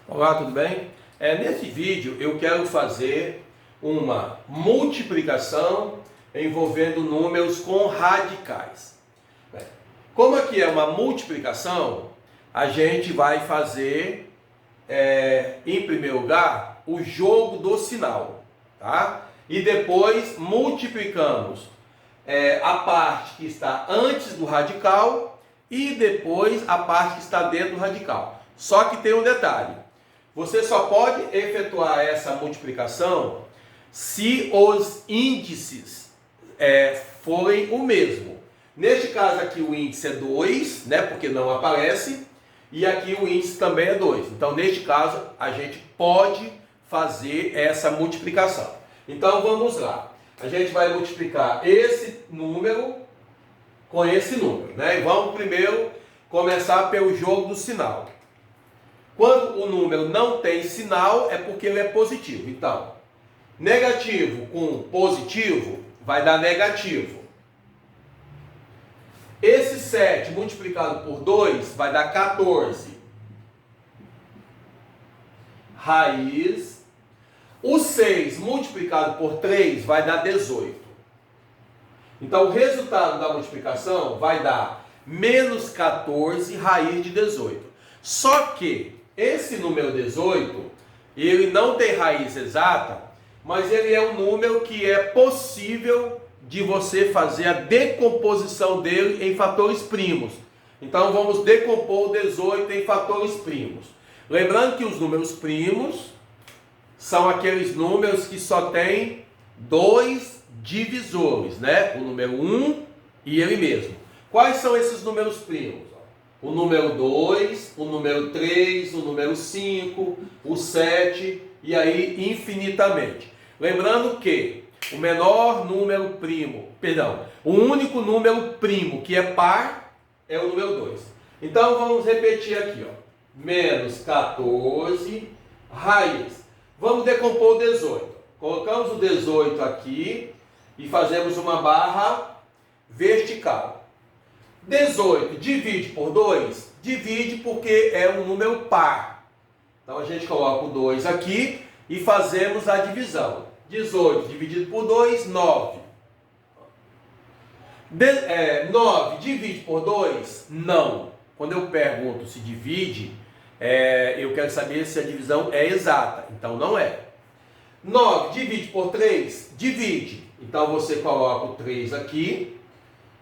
Olá, tudo bem? Nesse vídeo eu quero fazer uma multiplicação envolvendo números com radicais. Bem, como aqui é uma multiplicação, a gente vai fazer, em primeiro lugar, o jogo do sinal, tá? E depois multiplicamos a parte que está antes do radical e depois a parte que está dentro do radical. Só que tem um detalhe. Você só pode efetuar essa multiplicação se os índices forem o mesmo. Neste caso aqui o índice é 2, né, porque não aparece, e aqui o índice também é 2. Então, neste caso, a gente pode fazer essa multiplicação. Então, vamos lá. A gente vai multiplicar esse número com esse número, né? E vamos primeiro começar pelo jogo do sinal. Quando o número não tem sinal, é porque ele é positivo. Então, negativo com positivo vai dar negativo. Esse 7 multiplicado por 2 vai dar 14. Raiz. O 6 multiplicado por 3 vai dar 18. Então, o resultado da multiplicação vai dar menos 14 raiz de 18. Só que esse número 18, ele não tem raiz exata, mas ele é um número que é possível de você fazer a decomposição dele em fatores primos. Então vamos decompor o 18 em fatores primos. Lembrando que os números primos são aqueles números que só têm dois divisores, né? O número 1 e ele mesmo. Quais são esses números primos? O número 2, o número 3, o número 5, o 7 e aí infinitamente. Lembrando que o menor número primo, o único número primo que é par é o número 2. Então vamos repetir aqui, ó. Menos 14 raiz. Vamos decompor o 18. Colocamos o 18 aqui e fazemos uma barra vertical. 18 divide por 2? Divide porque é um número par. Então a gente coloca o 2 aqui e fazemos a divisão. 18 dividido por 2, 9. 9 divide por 2? Não. Quando eu pergunto se divide, eu quero saber se a divisão é exata. Então não é. 9 divide por 3? Divide. Então você coloca o 3 aqui.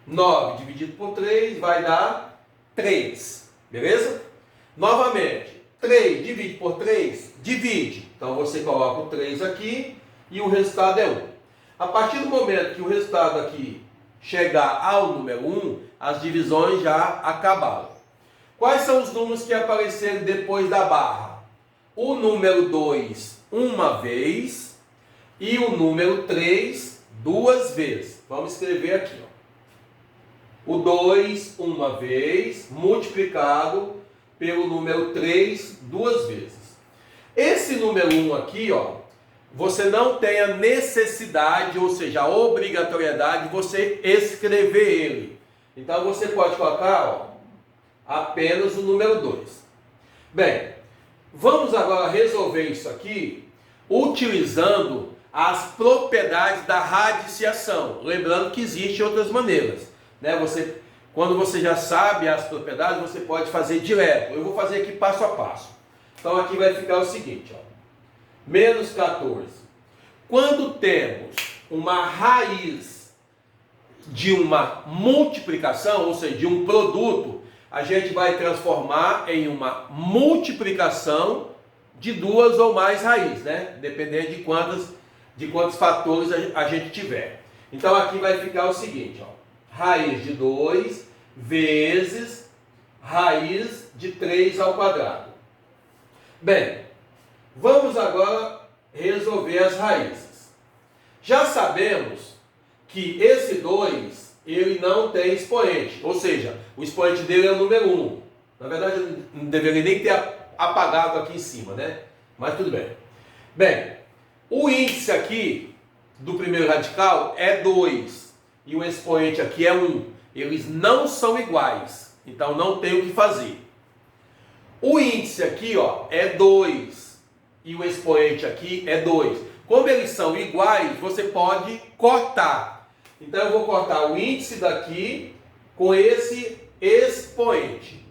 9 dividido por 3 vai dar 3, beleza? Novamente, 3 divide por 3, divide. Então você coloca o 3 aqui e o resultado é 1. A partir do momento que o resultado aqui chegar ao número 1, as divisões já acabaram. Quais são os números que apareceram depois da barra? O número 2 uma vez e o número 3 duas vezes. Vamos escrever aqui, ó. O 2 uma vez multiplicado pelo número 3 duas vezes. Esse número 1 aqui, ó, você não tem a necessidade, ou seja, a obrigatoriedade de você escrever ele. Então você pode colocar, ó, apenas o número 2. Bem, vamos agora resolver isso aqui utilizando as propriedades da radiciação. Lembrando que existem outras maneiras. Quando você já sabe as propriedades, você pode fazer direto. Eu vou fazer aqui passo a passo. Então aqui vai ficar o seguinte, ó. Menos 14. Quando temos uma raiz de uma multiplicação, ou seja, de um produto, a gente vai transformar em uma multiplicação de duas ou mais raízes, né? Dependendo de quantos fatores a gente tiver. Então aqui vai ficar o seguinte, ó. Raiz de 2 vezes raiz de 3 ao quadrado. Bem, vamos agora resolver as raízes. Já sabemos que esse 2, ele não tem expoente, ou seja, o expoente dele é o número 1. Na verdade, eu não deveria nem ter apagado aqui em cima, né? Mas tudo bem. Bem, o índice aqui do primeiro radical é 2. E o expoente aqui é 1. Eles não são iguais, então não tem o que fazer. O índice aqui, ó, é 2 e o expoente aqui é 2. Como eles são iguais, você pode cortar. Então eu vou cortar o índice daqui com esse expoente.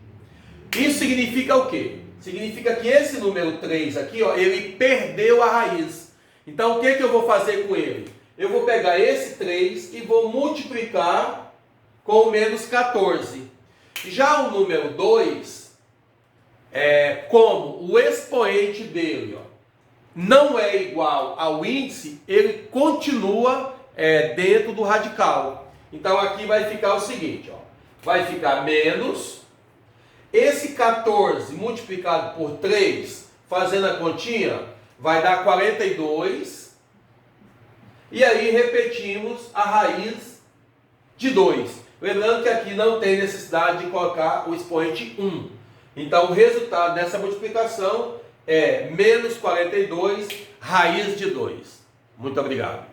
Isso significa o quê? Significa que esse número 3 aqui, ó, ele perdeu a raiz. Então o que eu vou fazer com ele? Eu vou pegar esse 3 e vou multiplicar com o menos 14. Já o número 2, como o expoente dele, ó, não é igual ao índice, ele continua dentro do radical. Então aqui vai ficar o seguinte, ó, vai ficar menos, esse 14 multiplicado por 3, fazendo a continha, vai dar 42, e aí repetimos a raiz de 2. Lembrando que aqui não tem necessidade de colocar o expoente 1. Então o resultado dessa multiplicação é menos 42, raiz de 2. Muito obrigado.